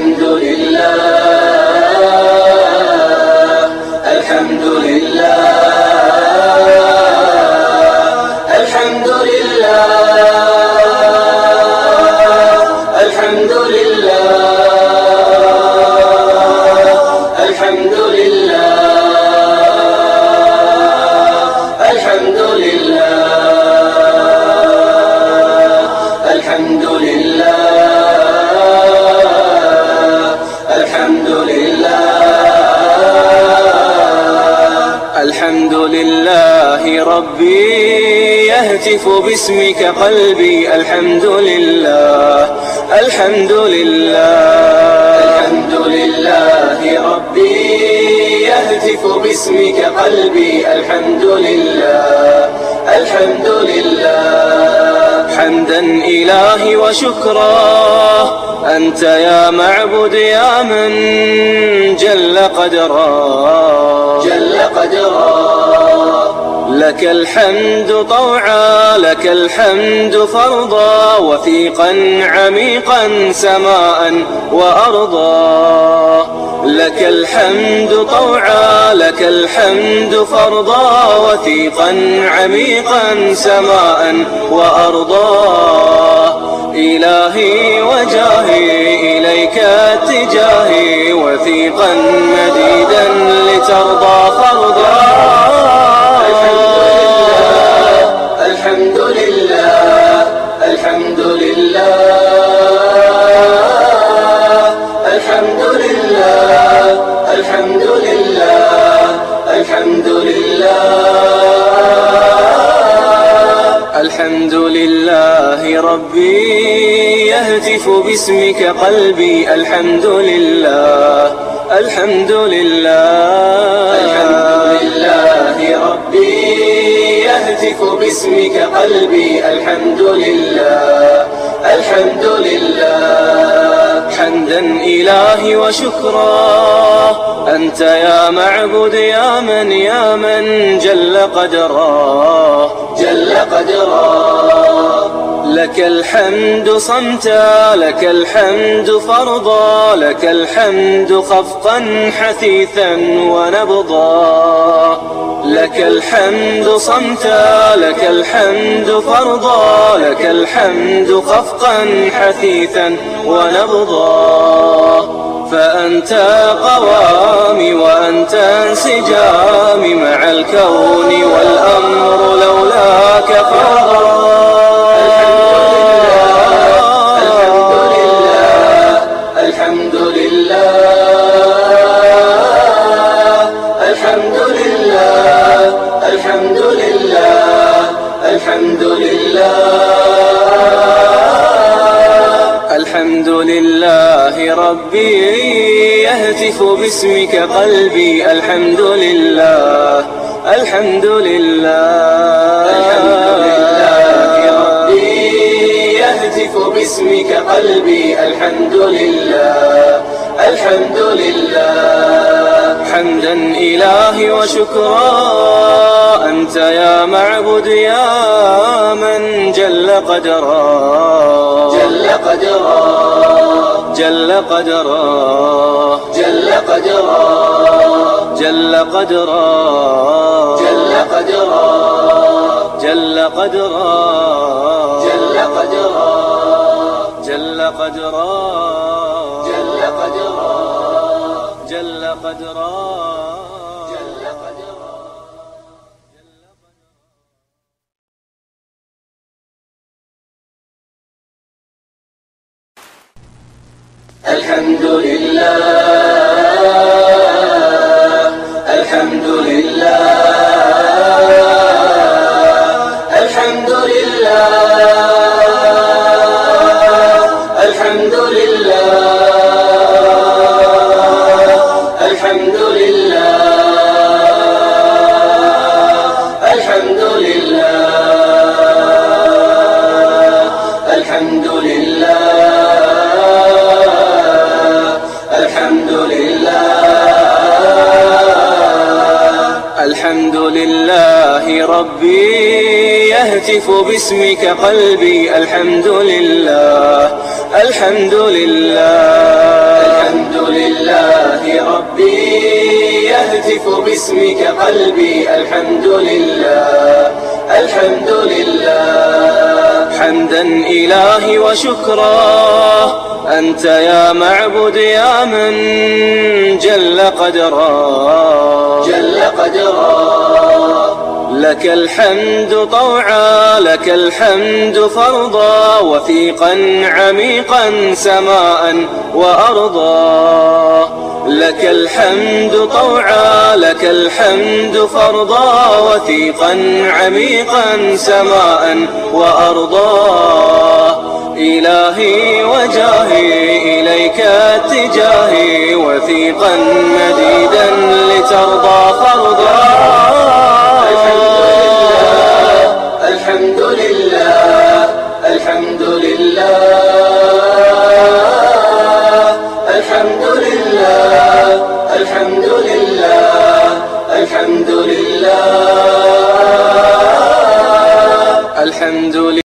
الحمد لله الحمد لله الحمد لله الحمد لله الحمد لله الحمد لله الحمد لله الحمد لله الحمد لله ربي يهتف باسمك قلبي الحمد لله الحمد لله الحمد لله ربي يهتف باسمك قلبي الحمد لله الحمد لله حمدا إلهي وشكرا أنت يا معبد يا من جل قدرا جل قدرا لك الحمد طوعا لك الحمد فرضا وثيقا عميقا سماء وأرضا لك الحمد طوعا لك الحمد فرضا وثيقا عميقا سماء وأرضا إلهي وجاهي إليك اتجاهي وثيقا مديدا لترضى فرضا الحمد لله الحمد لله الحمد لله الحمد لله الحمد لله الحمد لله ربي يهتف باسمك قلبي الحمد لله الحمد لله الحمد لله ربي يهتف باسمك قلبي الحمد لله الحمد لله حمدا إلهي وشكرا أنت يا معبد يا من جل قدرا جل قدرا لك الحمد صمتا لك الحمد فرضا لك الحمد خفقا حثيثا ونبضا لك الحمد صمتا لك الحمد فرضا لك الحمد خفقا حثيثا ونبضا فأنت قوامي وأنت انسجامي مع الكون والأمر لولاك فرضا الحمد لله الحمد لله الحمد لله الحمد لله الحمد لله ربي يهتف باسمك قلبي الحمد لله الحمد لله الحمد لله ربي يهتف باسمك قلبي الحمد لله الحمد لله حمدا إلهي وشكرا أنت يا معبد يا من جل قدرا جل قدرا جل قدرا جل قدرا جل قدرا جل قدرا جل قدرا جل قدرا جل قدرا جل قدرا جل قدرا جل قدرا الحمد لله الحمد لله الحمد لله الحمد لله الحمد لله الحمد لله الحمد لله الحمد لله الحمد لله ربي يهتف باسمك قلبي الحمد لله الحمد لله يهتف باسمك قلبي. الحمد لله الحمد لله. حمدا إلهي وشكرا أنت يا معبد يا من جل قدرا جل قدرا. لك الحمد طوعا لك الحمد فرضا وثيقا عميقا سماء وأرضا. لك الحمد طوعا لك الحمد فرضا وثيقا عميقا سماء وأرضا. إلهي وجاهي إليك اتجاهي وثيقا مديدا لترضى فرضا. الحمد لله الحمد لله الحمد لله الحمد لله الحمد لله الحمد لله.